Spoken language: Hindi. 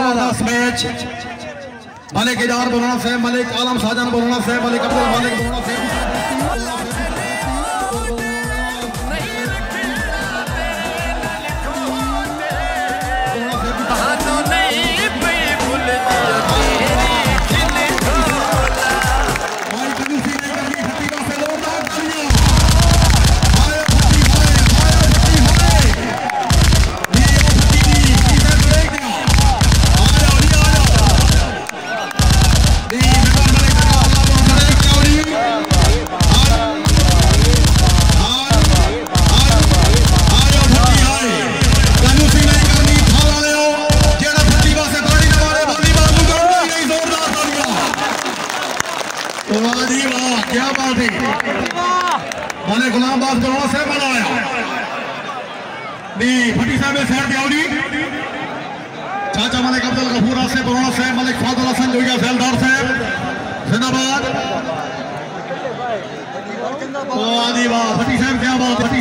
जबरदस्त मैच। मलिक इजार बुलाना से, मलिक आलम साजन बुलाना से, मलिक अब्दुल मालिक बुलाना से। क्या बात है, मैंने गुलामबाज गुलाम से बनाया फटी साहब शहर दियावरी चाचा मलिक अब्दुल गफूर से बरोड़ा से मलिक फादुल हसन जोगिया सेलदार साहब जिंदाबाद। वाह फटी साहब क्या बात है।